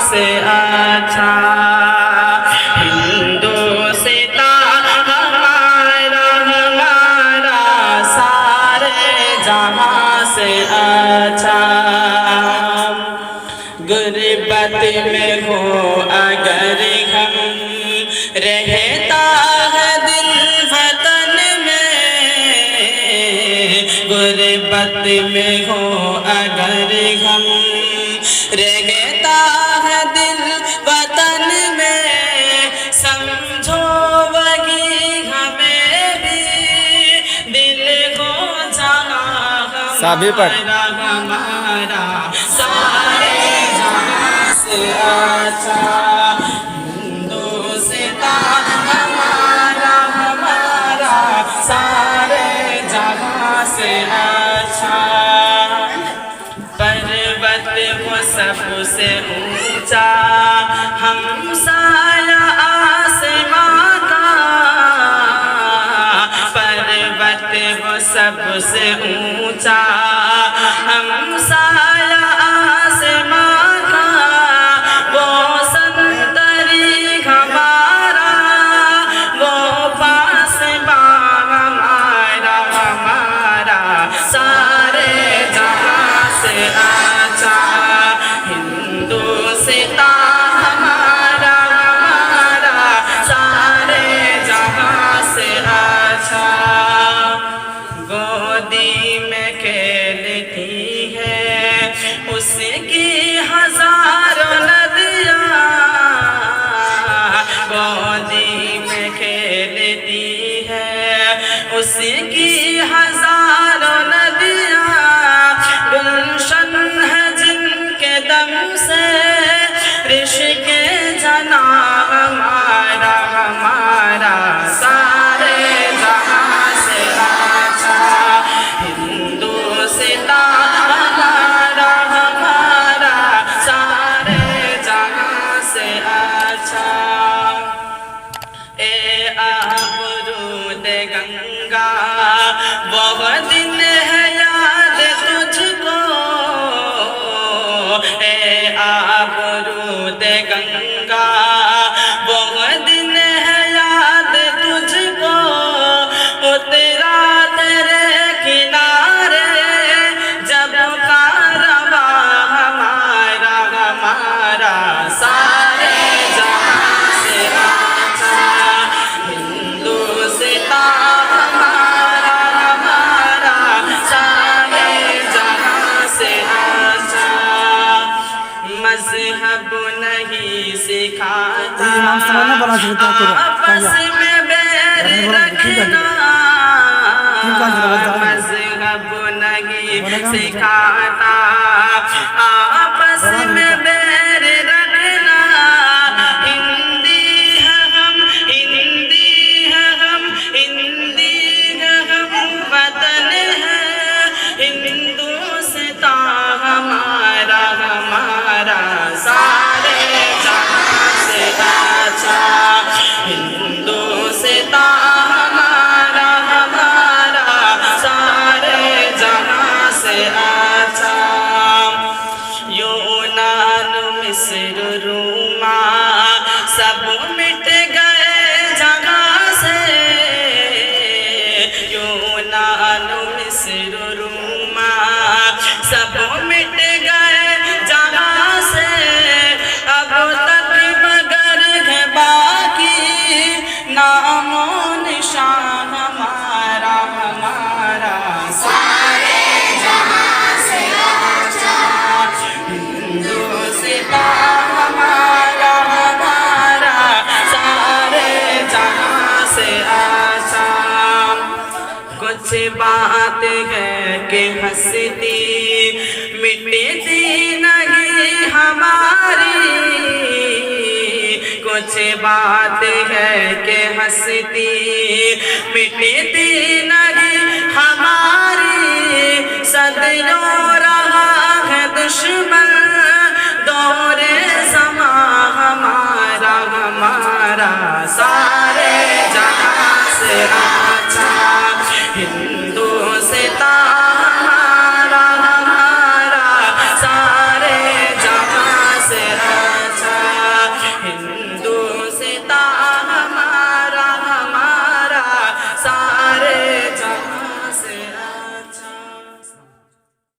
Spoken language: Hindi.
से अच्छा हिंदुस्तान हमारा हमारा सारे जहां से अच्छा। गुर्बत में हो अगर हम रहता है दिल वतन में, गुर्बत में हो अगर हम रहता है दिल वतन में, समझो वही हमें भी दिल को जहाँ हमारा हमारा सारे जहाँ से अच्छा हिंदुस्तान हमारा हमारा सारे जहाँ से अच्छा। पर्वत वो सबसे ऊंचा हमसाया आसमां का, पर्वत वो सबसे ऊंचा हमसाया आसमां का, वो संतरी हमारा वो पासबा हमारा हमारा सारे जहाँ से अच्छा हिंदुस्तान हमारा हमारा सारे जहाँ से अच्छा। गोदी में खेलती है उसकी हजारों नदियाँ, गोदी में खेलती है उसकी हजारों नदियाँ, गुलशन है जिनके दम से रिश्क जना हमारा हमारा सारे जहाँ से अच्छा हिंदुस्तान हमारा हमारा सारे जहाँ से अच्छा। ए आबरूद गंगा वह दिन है याद तुझको, ए आबरूद गंगा वह दिन है याद तुझको, उतरा तेरे किनारे जब कारवा हमारा हमारा सारे जहाँ से अच्छा हिंदुस्तान हमारा हमारा सारे जहाँ से अच्छा। मज़हब नहीं सिखाता आपस में बैर रखना, मज़हब नहीं सिखाता आपस में बैर रखना, हिंदी है हम हिंदी है हम हिंदी है हम वतन है हिंदुस्तान हमारा हमारा सारे जहाँ से अच्छा हिंदुस्तान हमारा हमारा सारे जहाँ से अच्छा। यूनान मिस्र रोमा सब मिट गए जगह से, यूनान मिस्र रोमा सब मिट गए जगह से, अब तक मगर है बाकी नामो निशान हमारा हमारा सारे जहाँ से अच्छा हिंदुस्तान हमारा हमारा सारे जहाँ से अच्छा। कुछ बात है कि हंसती मिटती नहीं हमारी, कुछ बात है कि हंसती मिटती नहीं हमारी, सदियों रहा है दुश्मन दौरे समा हमारा हमारा सारे जहाँ से